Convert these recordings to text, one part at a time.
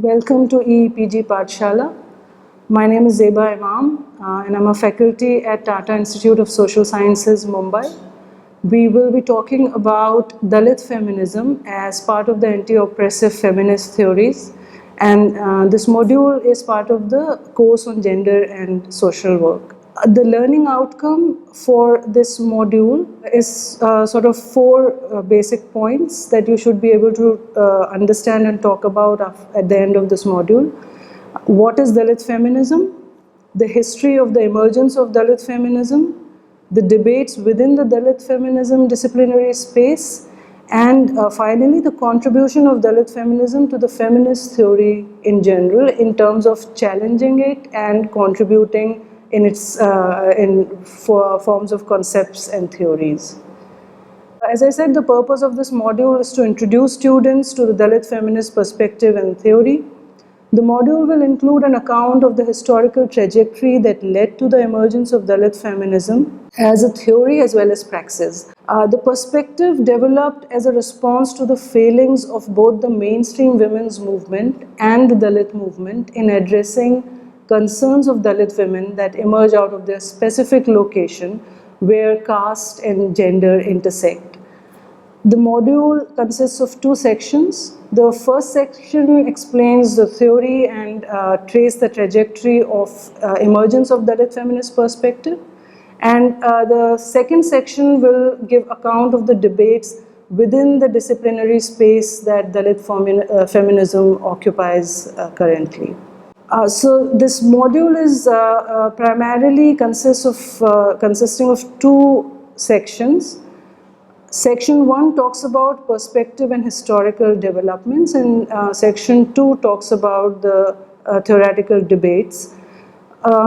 Welcome to EEPG Pathshala. My name is Zeba Imam and I'm a faculty at Tata Institute of Social Sciences, Mumbai. We will be talking about Dalit feminism as part of the anti-oppressive feminist theories, and this module is part of the course on gender and social work. The learning outcome for this module is sort of four basic points that you should be able to understand and talk about at the end of this module. What is Dalit feminism? The history of the emergence of Dalit feminism, the debates within the Dalit feminism disciplinary space, and finally the contribution of Dalit feminism to the feminist theory in general in terms of challenging it and contributing in its forms of concepts and theories. As I said, the purpose of this module is to introduce students to the Dalit feminist perspective and theory. The module will include an account of the historical trajectory that led to the emergence of Dalit feminism as a theory as well as praxis. The perspective developed as a response to the failings of both the mainstream women's movement and the Dalit movement in addressing concerns of Dalit women that emerge out of their specific location where caste and gender intersect. The module consists of two sections. The first section explains the theory and trace the trajectory of emergence of Dalit feminist perspective. And the second section will give account of the debates within the disciplinary space that Dalit feminism occupies currently. So this module is primarily consisting of two sections. Section 1 talks about perspective and historical developments, and Section 2 talks about the theoretical debates.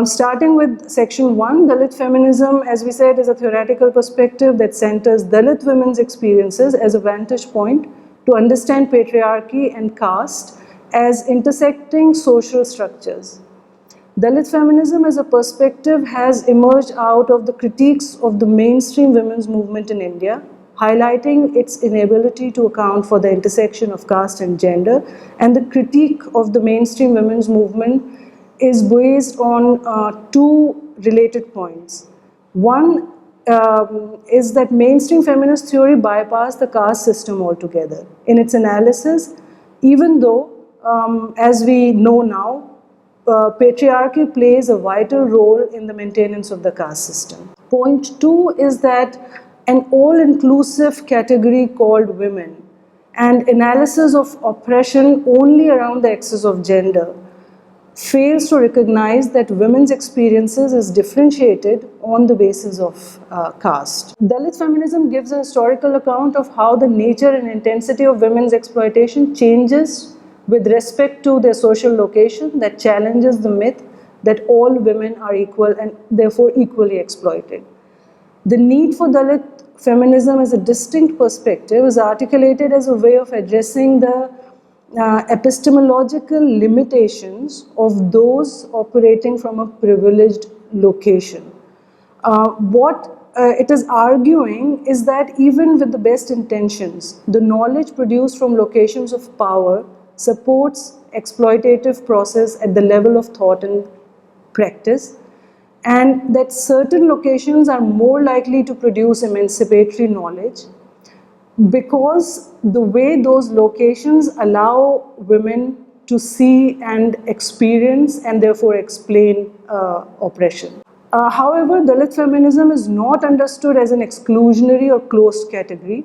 Starting with Section 1, Dalit feminism, as we said, is a theoretical perspective that centers Dalit women's experiences as a vantage point to understand patriarchy and caste as intersecting social structures. Dalit feminism as a perspective has emerged out of the critiques of the mainstream women's movement in India, highlighting its inability to account for the intersection of caste and gender, and the critique of the mainstream women's movement is based on two related points. One is that mainstream feminist theory bypassed the caste system altogether. In its analysis, even though as we know now, patriarchy plays a vital role in the maintenance of the caste system. Point 2 is that an all-inclusive category called women and analysis of oppression only around the axis of gender fails to recognize that women's experiences is differentiated on the basis of caste. Dalit feminism gives a historical account of how the nature and intensity of women's exploitation changes with respect to their social location, that challenges the myth that all women are equal and therefore equally exploited. The need for Dalit feminism as a distinct perspective is articulated as a way of addressing the epistemological limitations of those operating from a privileged location. What it is arguing is that even with the best intentions, the knowledge produced from locations of power supports exploitative process at the level of thought and practice, and that certain locations are more likely to produce emancipatory knowledge because the way those locations allow women to see and experience and therefore explain oppression. However, Dalit feminism is not understood as an exclusionary or closed category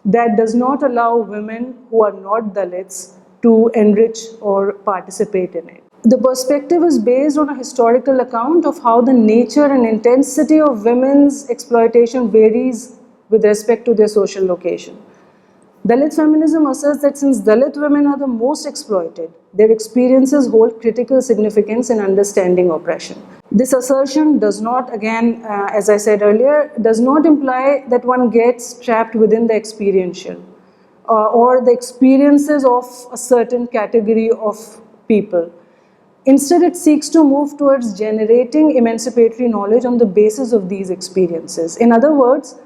that does not allow women who are not Dalits to enrich or participate in it. The perspective is based on a historical account of how the nature and intensity of women's exploitation varies with respect to their social location. Dalit feminism asserts that since Dalit women are the most exploited, their experiences hold critical significance in understanding oppression. This assertion does not, again, as I said earlier, does not imply that one gets trapped within the experiential or the experiences of a certain category of people. Instead, it seeks to move towards generating emancipatory knowledge on the basis of these experiences. In other words,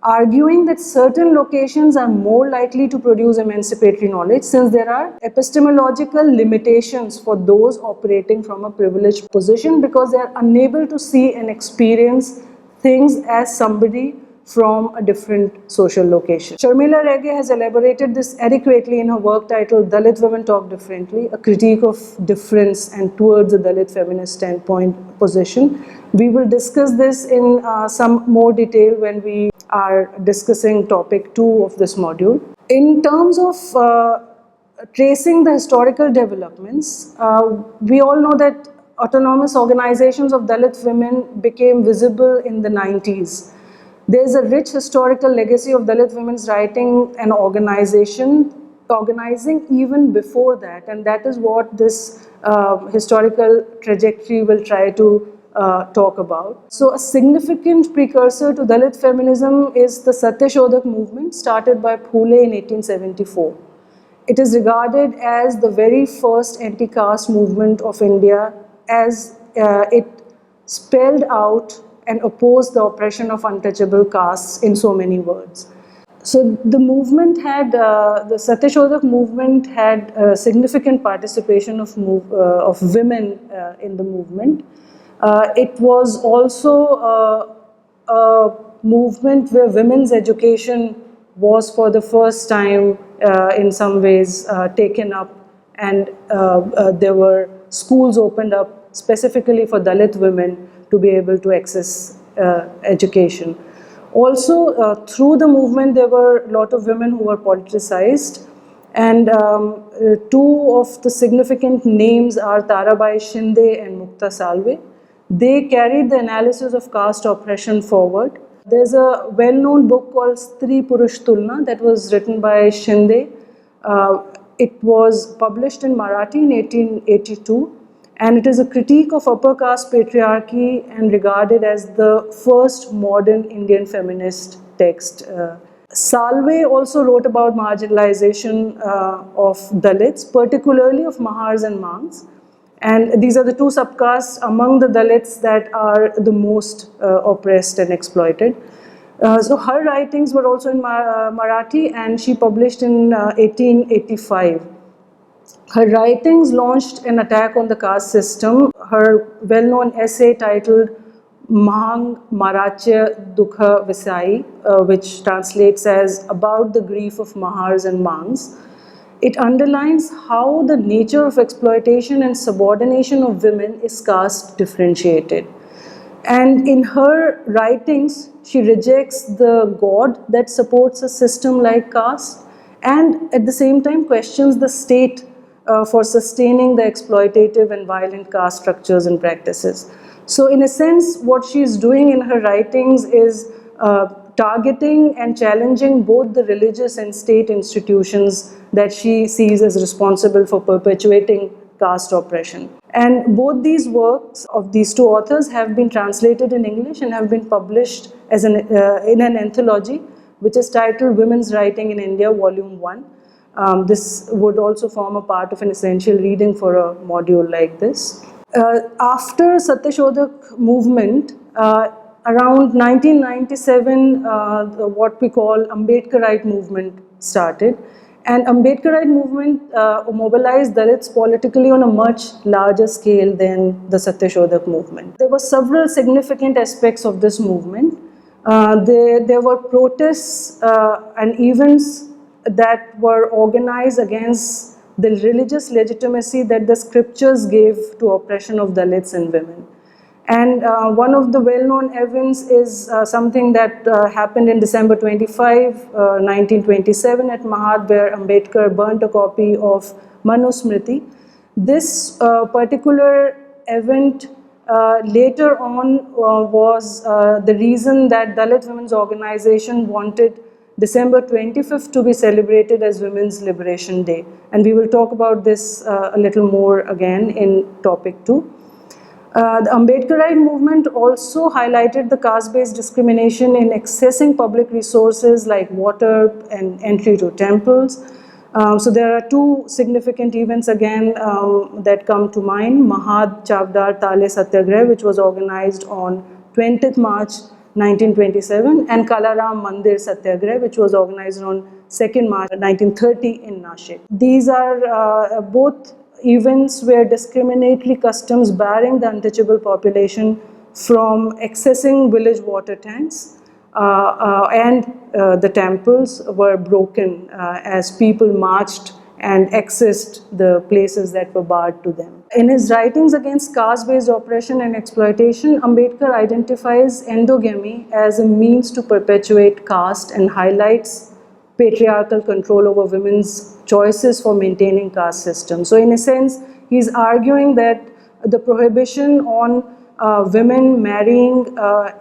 arguing that certain locations are more likely to produce emancipatory knowledge since there are epistemological limitations for those operating from a privileged position because they are unable to see and experience things as somebody from a different social location. Sharmila Rege has elaborated this adequately in her work titled Dalit Women Talk Differently, a critique of difference and towards a Dalit feminist standpoint position. We will discuss this in some more detail when we are discussing topic 2 of this module. In terms of tracing the historical developments, we all know that autonomous organizations of Dalit women became visible in the 90s. There is a rich historical legacy of Dalit women's writing and organizing even before that, and that is what this historical trajectory will try to talk about. So a significant precursor to Dalit feminism is the Satyashodhak movement started by Phule in 1874. It is regarded as the very first anti-caste movement of India as it spelled out and opposed the oppression of untouchable castes in so many words. So the movement had, the Satyashodhak movement had significant participation of women in the movement. It was also a movement where women's education was for the first time in some ways taken up, and there were schools opened up specifically for Dalit women to be able to access education. Also, through the movement, there were a lot of women who were politicized, and two of the significant names are Tarabai Shinde and Mukta Salve. They carried the analysis of caste oppression forward. There's a well-known book called Stri Purush Tulna that was written by Shinde. It was published in Marathi in 1882. And it is a critique of upper caste patriarchy and regarded as the first modern Indian feminist text. Salve also wrote about marginalization of Dalits, particularly of Mahars and Mangs. And these are the two subcastes among the Dalits that are the most oppressed and exploited. So her writings were also in Marathi, and she published in 1885. Her writings launched an attack on the caste system. Her well-known essay titled Mahang Marachya Dukha Visai, which translates as About the Grief of Mahars and Mangs, it underlines how the nature of exploitation and subordination of women is caste differentiated. And in her writings, she rejects the God that supports a system like caste, and at the same time questions the state for sustaining the exploitative and violent caste structures and practices. So in a sense, what she is doing in her writings is targeting and challenging both the religious and state institutions that she sees as responsible for perpetuating caste oppression. And both these works of these two authors have been translated in English and have been published as in an anthology, which is titled Women's Writing in India, Volume 1. This would also form a part of an essential reading for a module like this. After Satyashodhak movement, around 1997, what we call Ambedkarite movement started. And Ambedkarite movement mobilized Dalits politically on a much larger scale than the Satyashodhak movement. There were several significant aspects of this movement. There were protests and events that were organized against the religious legitimacy that the scriptures gave to oppression of Dalits and women. And one of the well-known events is something that happened in December 25, 1927 at Mahad, where Ambedkar burnt a copy of Manusmriti. This particular event later on was the reason that Dalit Women's Organization wanted December 25th to be celebrated as Women's Liberation Day. And we will talk about this a little more again in topic 2. The Ambedkarite movement also highlighted the caste-based discrimination in accessing public resources like water and entry to temples. So there are two significant events again that come to mind. Mahad Chavdar Tale Satyagrah, which was organized on 20th March 1927, and Kalaram Mandir Satyagrah, which was organized on 2nd March 1930 in Nashik. These are both events where discriminatory customs barring the untouchable population from accessing village water tanks and the temples were broken as people marched and accessed the places that were barred to them. In his writings against caste-based oppression and exploitation, Ambedkar identifies endogamy as a means to perpetuate caste and highlights patriarchal control over women's choices for maintaining caste system. So in a sense, he's arguing that the prohibition on women marrying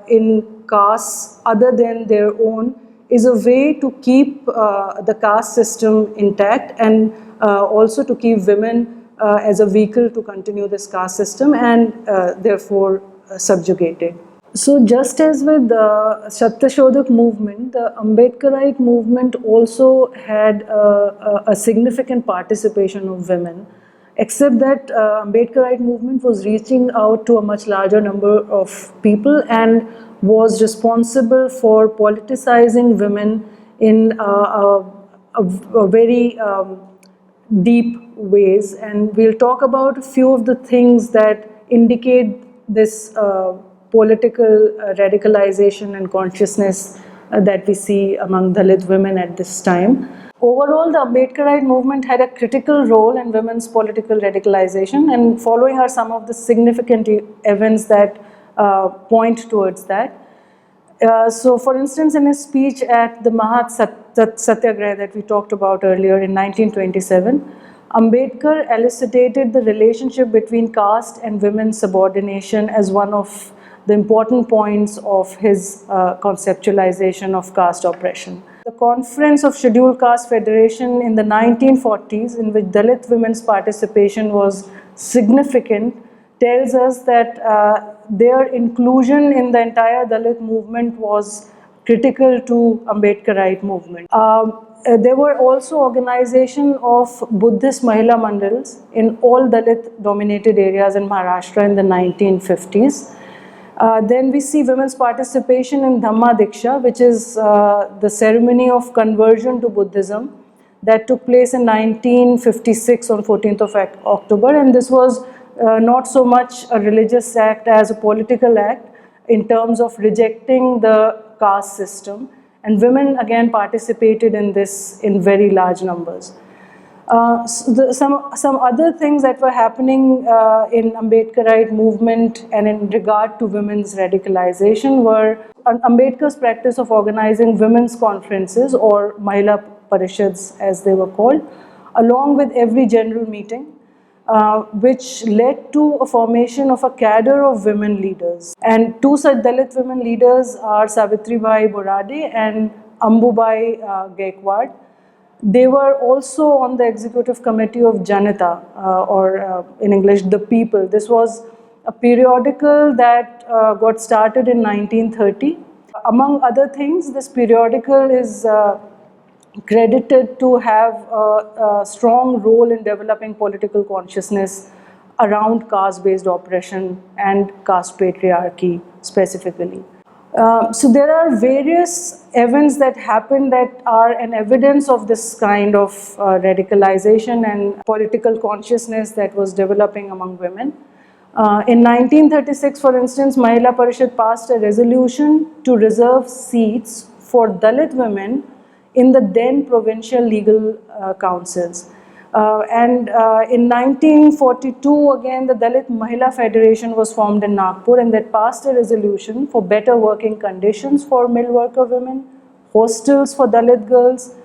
in castes other than their own is a way to keep the caste system intact and also to keep women as a vehicle to continue this caste system and therefore subjugated. So just as with the Satyashodak movement, the Ambedkarite movement also had a significant participation of women, except that Ambedkarite movement was reaching out to a much larger number of people and was responsible for politicizing women in a very deep ways. And we'll talk about a few of the things that indicate this political radicalization and consciousness that we see among Dalit women at this time. Overall, the Ambedkarite movement had a critical role in women's political radicalization, and following are some of the significant events that point towards that. So for instance, in his speech at the Mahat Satyagraha that we talked about earlier in 1927, Ambedkar elucidated the relationship between caste and women's subordination as one of the important points of his conceptualization of caste oppression. The Conference of Scheduled Caste Federation in the 1940s, in which Dalit women's participation was significant, tells us that their inclusion in the entire Dalit movement was critical to Ambedkarite movement. There were also organization of Buddhist Mahila Mandals in all Dalit dominated areas in Maharashtra in the 1950s. Then we see women's participation in Dhamma Diksha, which is the ceremony of conversion to Buddhism that took place in 1956 on 14th of October, and this was not so much a religious act as a political act in terms of rejecting the caste system, and women again participated in this in very large numbers. Some other things that were happening in Ambedkarite movement and in regard to women's radicalization were Ambedkar's practice of organizing women's conferences, or Mahila Parishads as they were called, along with every general meeting, which led to a formation of a cadre of women leaders. And two such Dalit women leaders are Savitribai Borade and Ambubai Gaikwad. They were also on the executive committee of Janata, or in English, The People. This was a periodical that got started in 1930. Among other things, this periodical is credited to have a strong role in developing political consciousness around caste-based oppression and caste patriarchy specifically. So there are various events that happen that are an evidence of this kind of radicalization and political consciousness that was developing among women. In 1936, for instance, Mahila Parishad passed a resolution to reserve seats for Dalit women in the then provincial legal councils. In 1942, again, the Dalit Mahila Federation was formed in Nagpur, and that passed a resolution for better working conditions for mill worker women, hostels for Dalit girls,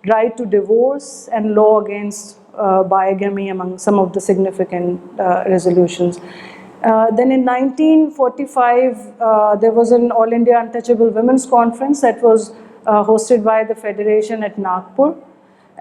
right to divorce, and law against bigamy among some of the significant resolutions. Then in 1945, there was an All India Untouchable Women's Conference that was hosted by the Federation at Nagpur.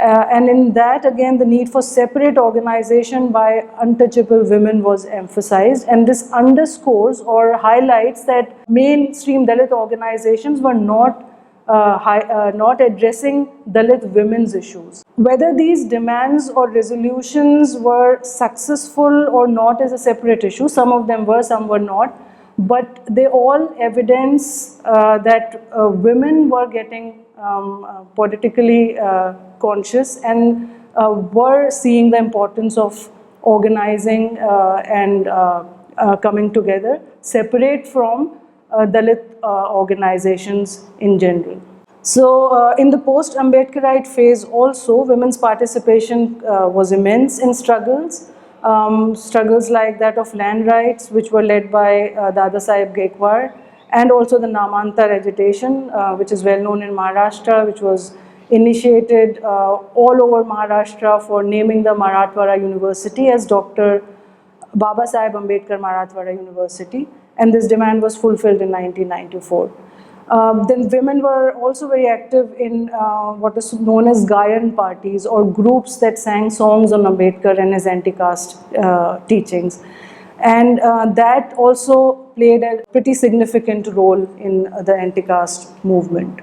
And in that, again, the need for separate organization by untouchable women was emphasized. And this underscores or highlights that mainstream Dalit organizations were not addressing Dalit women's issues. Whether these demands or resolutions were successful or not is a separate issue. Some of them were, some were not. but they all evidence that women were getting politically conscious and were seeing the importance of organizing and coming together, separate from Dalit organizations in general. So in the post-Ambedkarite phase also, women's participation was immense in struggles. Struggles like that of land rights, which were led by Dada Saheb Gaekwar, and also the Namantar agitation, which is well known in Maharashtra, which was initiated all over Maharashtra for naming the Marathwada University as Dr. Baba Saheb Ambedkar Marathwada University, and this demand was fulfilled in 1994. Then women were also very active in what is known as Gayan parties, or groups that sang songs on Ambedkar and his anti-caste teachings. And that also played a pretty significant role in the anti-caste movement.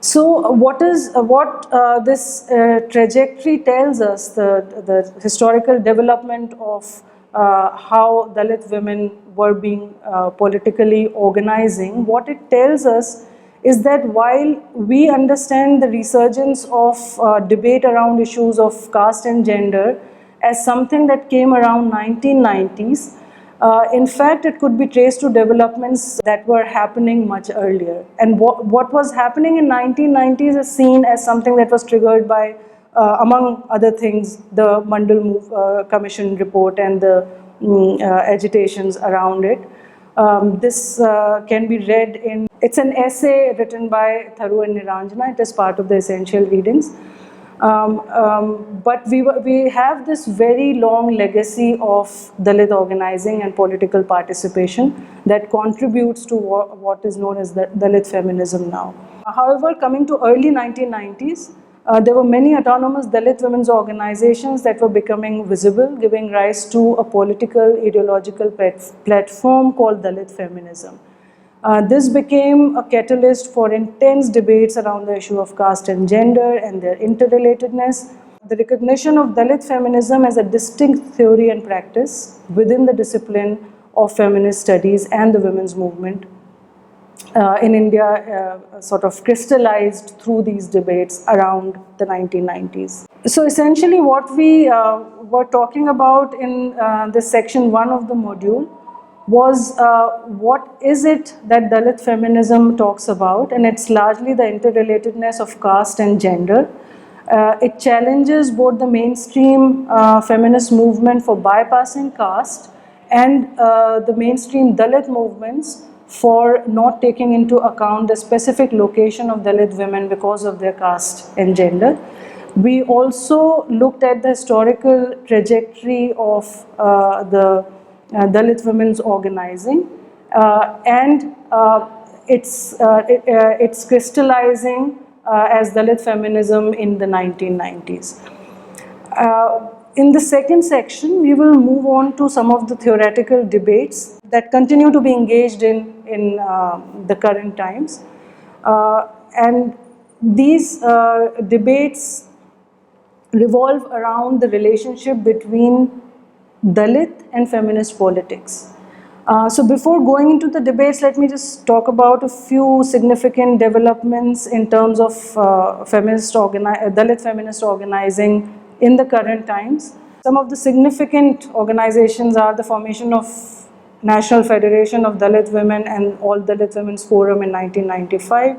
So what this trajectory tells us, the historical development of how Dalit women were being politically organizing, what it tells us is that while we understand the resurgence of debate around issues of caste and gender as something that came around 1990s, in fact, it could be traced to developments that were happening much earlier. And what was happening in 1990s is seen as something that was triggered by, among other things, the Mandal Commission report and the agitations around it. This can be read in, it's an essay written by Tharu and Niranjana. It is part of the essential readings. But we have this very long legacy of Dalit organizing and political participation that contributes to what is known as the Dalit feminism now. However, coming to early 1990s, there were many autonomous Dalit women's organizations that were becoming visible, giving rise to a political ideological platform called Dalit feminism. This became a catalyst for intense debates around the issue of caste and gender and their interrelatedness. The recognition of Dalit feminism as a distinct theory and practice within the discipline of feminist studies and the women's movement in India sort of crystallized through these debates around the 1990s. So essentially what we were talking about in this section 1 of the module was what is it that Dalit feminism talks about, and it's largely the interrelatedness of caste and gender. It challenges both the mainstream feminist movement for bypassing caste and the mainstream Dalit movements for not taking into account the specific location of Dalit women because of their caste and gender. We also looked at the historical trajectory of the Dalit women's organizing and it's crystallizing as Dalit feminism in the 1990s. In the second section, we will move on to some of the theoretical debates that continue to be engaged in the current times. And these debates revolve around the relationship between Dalit and feminist politics. So before going into the debates, let me just talk about a few significant developments in terms of Dalit feminist organizing in the current times. Some of the significant organizations are the formation of National Federation of Dalit Women and All Dalit Women's Forum in 1995.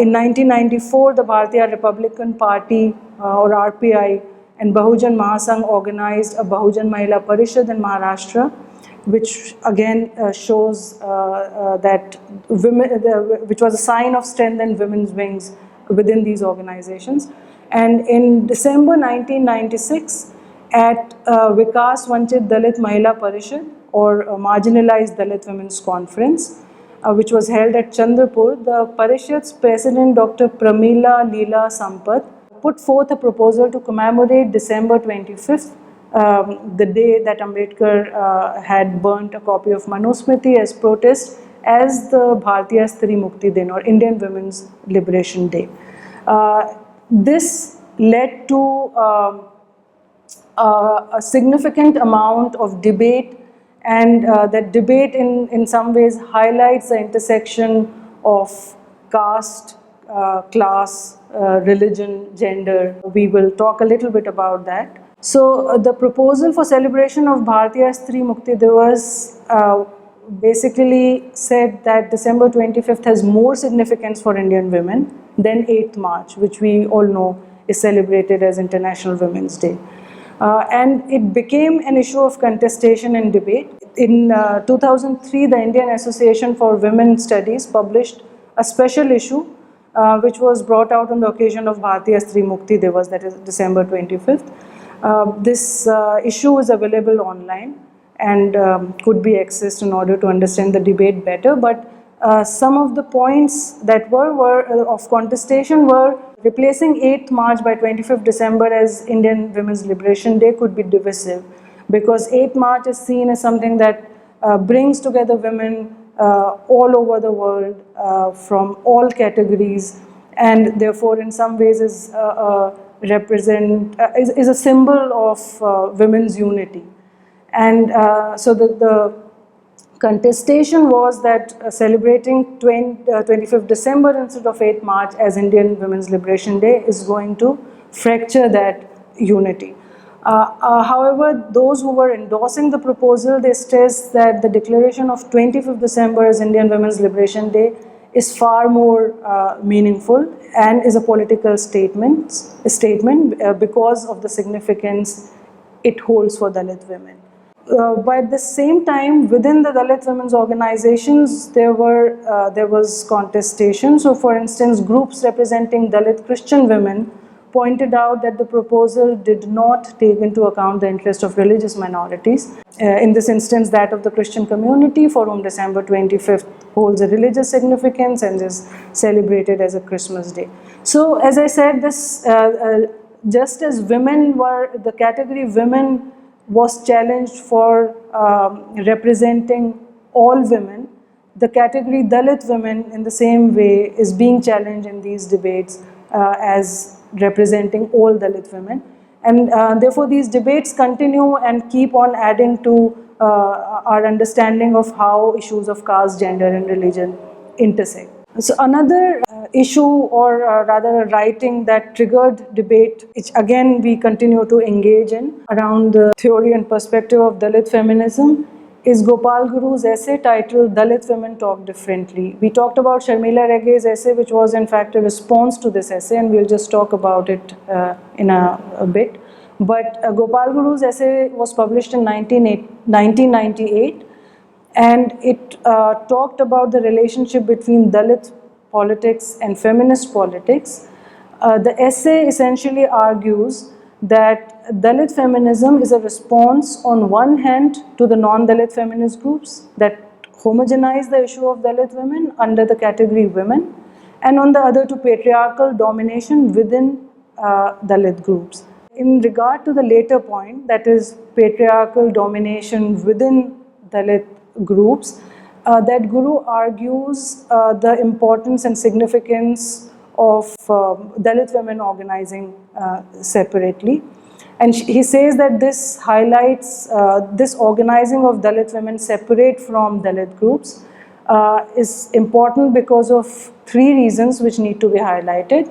In 1994, the Bharatiya Republican Party or RPI and Bahujan Mahasangh organized a Bahujan Mahila Parishad in Maharashtra, which again shows that women, which was a sign of strength and women's wings within these organizations. And in December 1996, at Vikas Vanchit Dalit Mahila Parishad, or Marginalized Dalit Women's Conference, which was held at Chandrapur, the Parishad's president, Dr. Pramila Leela Sampath, put forth a proposal to commemorate December 25th, the day that Ambedkar had burnt a copy of Manusmriti as protest, as the Bharatiya Stri Mukti Din, or Indian Women's Liberation Day. This led to a significant amount of debate and that debate in some ways highlights the intersection of caste, class, religion, gender. We will talk a little bit about that. So the proposal for celebration of Bharatiya Stri Mukti Divas basically said that December 25th has more significance for Indian women than 8th March, which we all know is celebrated as International Women's Day. And it became an issue of contestation and debate. In 2003, the Indian Association for Women Studies published a special issue which was brought out on the occasion of Bharatiya Stri Mukti Divas, that is December 25th. This issue is available online and could be accessed in order to understand the debate better. But some of the points that were of contestation were replacing 8th March by 25th December as Indian Women's Liberation Day could be divisive, because 8th March is seen as something that brings together women all over the world from all categories, and therefore in some ways is a symbol of women's unity. And so the contestation was that celebrating 25th December instead of 8th March as Indian Women's Liberation Day is going to fracture that unity. However, those who were endorsing the proposal, they stressed that the declaration of 25th December as Indian Women's Liberation Day is far more meaningful and is a political statement because of the significance it holds for Dalit women. But at the same time, within the Dalit women's organizations, there was contestation. So, for instance, groups representing Dalit Christian women pointed out that the proposal did not take into account the interest of religious minorities. In this instance, that of the Christian community, for whom December 25th holds a religious significance and is celebrated as a Christmas day. So, as I said, this just as women were, the category women was challenged for representing all women, the category Dalit women in the same way is being challenged in these debates as representing all Dalit women. And therefore these debates continue and keep on adding to our understanding of how issues of caste, gender and religion intersect. So another issue, or rather a writing that triggered debate, which again we continue to engage in around the theory and perspective of Dalit feminism, is Gopal Guru's essay titled Dalit Women Talk Differently. We talked about Sharmila Rege's essay, which was in fact a response to this essay, and we'll just talk about it in a bit. But Gopal Guru's essay was published in 1998, and it talked about the relationship between Dalit politics and feminist politics. The essay essentially argues that Dalit feminism is a response on one hand to the non-Dalit feminist groups that homogenize the issue of Dalit women under the category women, and on the other to patriarchal domination within Dalit groups. In regard to the later point, that is patriarchal domination within Dalit groups, that Guru argues the importance and significance of Dalit women organizing separately. And he says that this highlights this organizing of Dalit women separate from Dalit groups is important because of three reasons which need to be highlighted.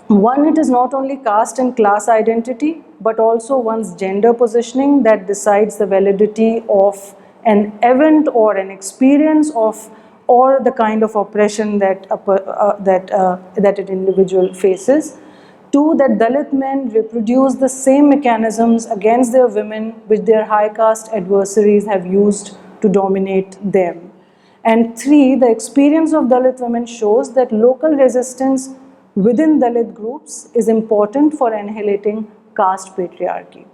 One, it is not only caste and class identity, but also one's gender positioning that decides the validity of an event or an experience of, or the kind of oppression that an individual faces. Two, that Dalit men reproduce the same mechanisms against their women which their high caste adversaries have used to dominate them. And three, the experience of Dalit women shows that local resistance within Dalit groups is important for annihilating caste patriarchy.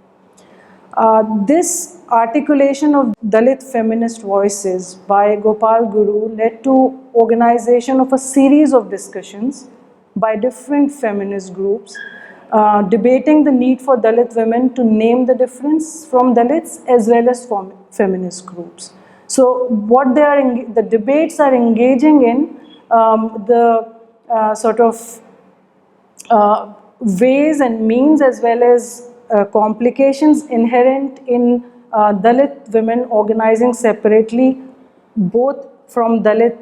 This articulation of Dalit feminist voices by Gopal Guru led to organization of a series of discussions by different feminist groups debating the need for Dalit women to name the difference from Dalits as well as from feminist groups. So what the debates are engaging in the sort of ways and means as well as complications inherent in Dalit women organizing separately, both from Dalit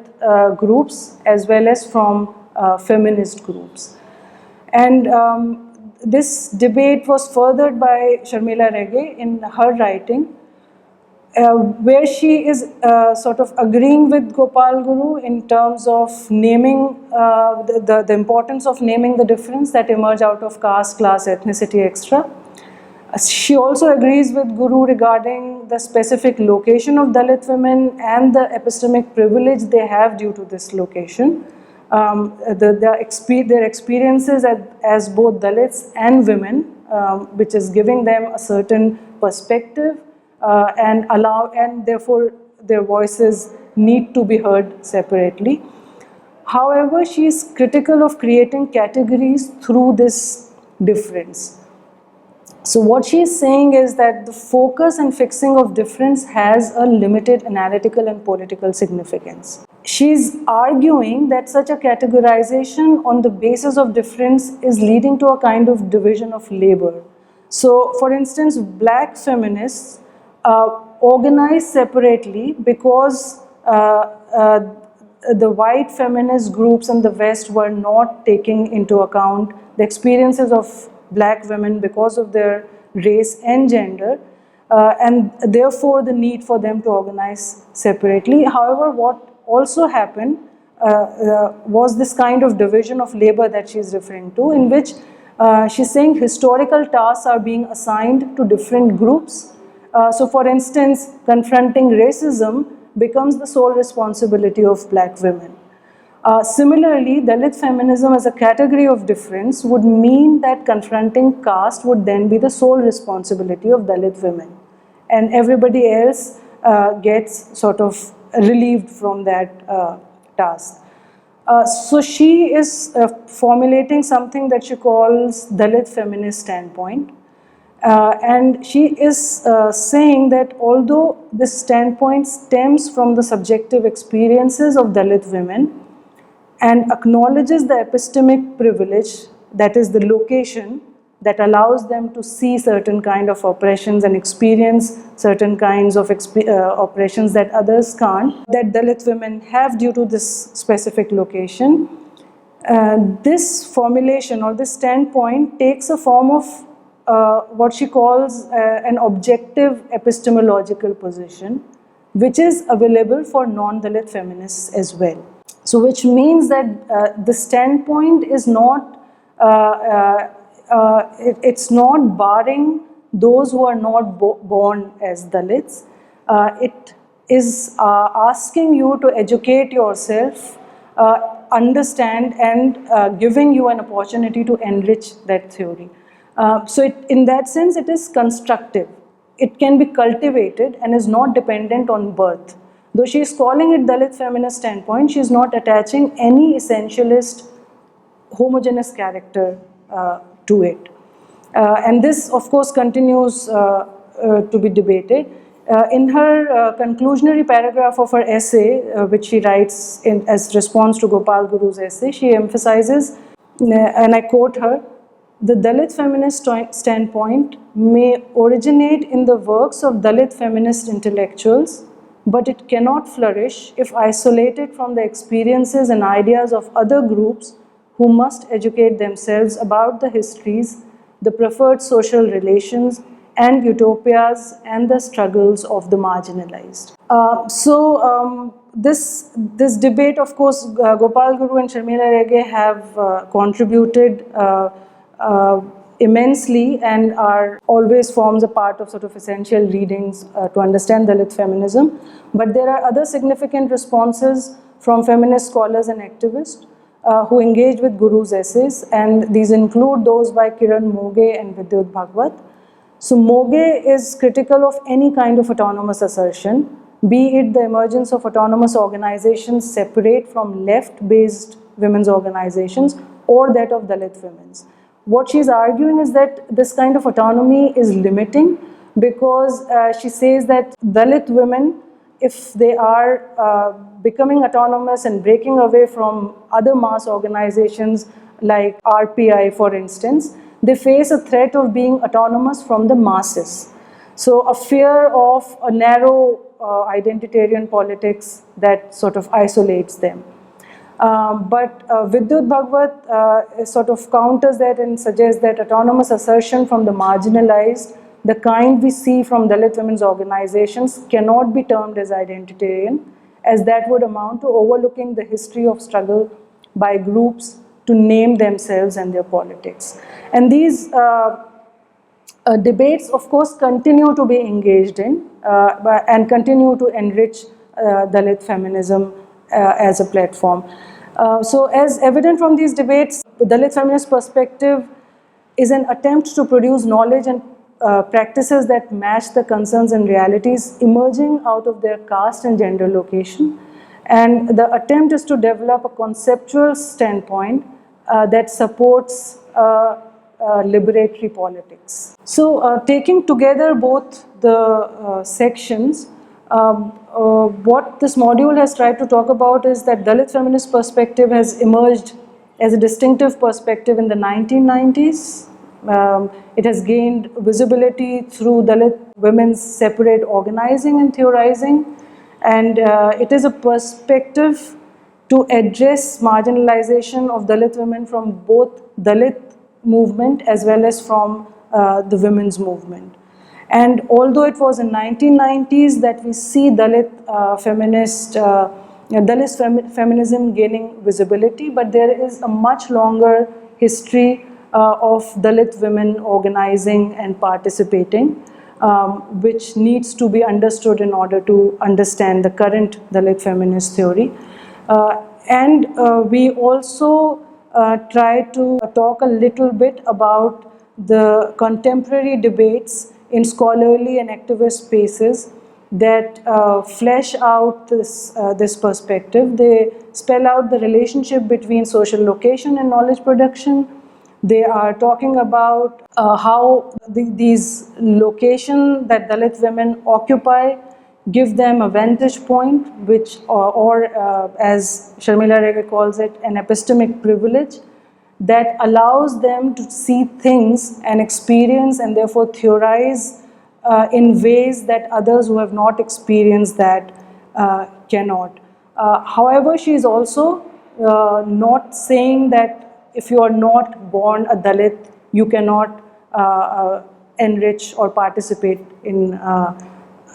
groups as well as from feminist groups. And this debate was furthered by Sharmila Rege in her writing, where she is sort of agreeing with Gopal Guru in terms of naming the importance of naming the difference that emerge out of caste, class, ethnicity, etc. She also agrees with Guru regarding the specific location of Dalit women and the epistemic privilege they have due to this location. Their experiences as both Dalits and women, which is giving them a certain perspective and therefore their voices need to be heard separately. However, she is critical of creating categories through this difference. So what she is saying is that the focus and fixing of difference has a limited analytical and political significance. She is arguing that such a categorization on the basis of difference is leading to a kind of division of labor. So, for instance, black feminists organize separately because the white feminist groups in the West were not taking into account the experiences of black women because of their race and gender, and therefore the need for them to organize separately. However, what also happened was this kind of division of labor that she is referring to, in which she's saying historical tasks are being assigned to different groups. So for instance, confronting racism becomes the sole responsibility of black women. Similarly, Dalit feminism as a category of difference would mean that confronting caste would then be the sole responsibility of Dalit women, and everybody else gets sort of relieved from that task. So she is formulating something that she calls Dalit feminist standpoint. And she is saying that although this standpoint stems from the subjective experiences of Dalit women and acknowledges the epistemic privilege, that is the location that allows them to see certain kind of oppressions and experience certain kinds of oppressions that others can't, that Dalit women have due to this specific location, this formulation or this standpoint takes a form of what she calls an objective epistemological position, which is available for non-Dalit feminists as well. So which means that the standpoint is not, it's not barring those who are not born as Dalits. It is asking you to educate yourself, understand, and giving you an opportunity to enrich that theory. So in that sense, it is constructive. It can be cultivated and is not dependent on birth. Though she is calling it Dalit feminist standpoint, she is not attaching any essentialist homogeneous character to it. And this, of course, continues to be debated. In her conclusionary paragraph of her essay, which she writes as response to Gopal Guru's essay, she emphasizes, and I quote her, "The Dalit feminist standpoint may originate in the works of Dalit feminist intellectuals, but it cannot flourish if isolated from the experiences and ideas of other groups who must educate themselves about the histories, the preferred social relations, and utopias and the struggles of the marginalized." This debate, of course, Gopal Guru and Sharmila Rege have contributed immensely and are always forms a part of sort of essential readings to understand Dalit feminism. But there are other significant responses from feminist scholars and activists who engaged with Guru's essays, and these include those by Kiran Moge and Vidyut Bhagwat. So Moge is critical of any kind of autonomous assertion, be it the emergence of autonomous organizations separate from left-based women's organizations or that of Dalit women's. What she's arguing is that this kind of autonomy is limiting because she says that Dalit women, if they are becoming autonomous and breaking away from other mass organizations like RPI, for instance, they face a threat of being autonomous from the masses. So a fear of a narrow identitarian politics that sort of isolates them. But Vidyut Bhagwat sort of counters that and suggests that autonomous assertion from the marginalized, the kind we see from Dalit women's organizations, cannot be termed as identitarian, as that would amount to overlooking the history of struggle by groups to name themselves and their politics. And these debates, of course, continue to be engaged in and continue to enrich Dalit feminism as a platform. So as evident from these debates, the Dalit feminist perspective is an attempt to produce knowledge and practices that match the concerns and realities emerging out of their caste and gender location. And the attempt is to develop a conceptual standpoint that supports liberatory politics. So taking together both the sections, what this module has tried to talk about is that Dalit feminist perspective has emerged as a distinctive perspective in the 1990s. It has gained visibility through Dalit women's separate organizing and theorizing, and it is a perspective to address marginalization of Dalit women from both Dalit movement as well as from the women's movement. And although it was in 1990s that we see Dalit feminism gaining visibility, but there is a much longer history of Dalit women organizing and participating, which needs to be understood in order to understand the current Dalit feminist theory. And we also try to talk a little bit about the contemporary debates in scholarly and activist spaces that flesh out this perspective. They spell out the relationship between social location and knowledge production. They are talking about how these locations that Dalit women occupy give them a vantage point, which, or as Sharmila Rege calls it, an epistemic privilege that allows them to see things and experience and therefore theorize in ways that others who have not experienced that cannot. However, she is also not saying that if you are not born a Dalit, you cannot enrich or participate in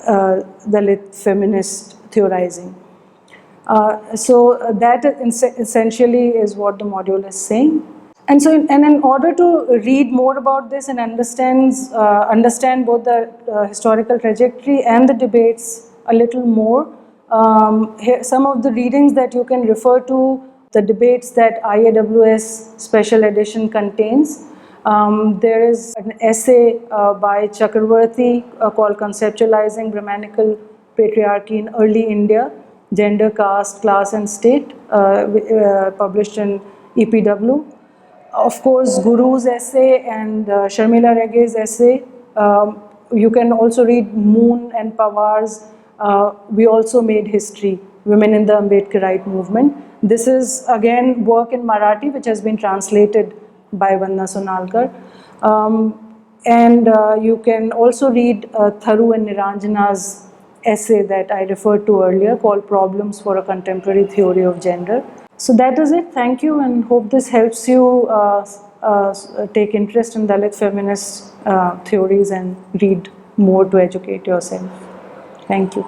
Dalit feminist theorizing. So that essentially is what the module is saying. And so, in order to read more about this and understand both the historical trajectory and the debates a little more, here some of the readings that you can refer to, the debates that IAWS Special Edition contains. There is an essay by Chakravarti called Conceptualizing Brahmanical Patriarchy in Early India, Gender, Caste, Class and State, published in EPW. Of course, Guru's essay and Sharmila Rege's essay. You can also read Moon and Pawar's We Also Made History, Women in the Ambedkarite Movement. This is again work in Marathi which has been translated by Vandana Sonalkar. And you can also read Tharu and Niranjana's essay that I referred to earlier called Problems for a Contemporary Theory of Gender. So that is it. Thank you, and hope this helps you take interest in Dalit feminist theories and read more to educate yourself. Thank you.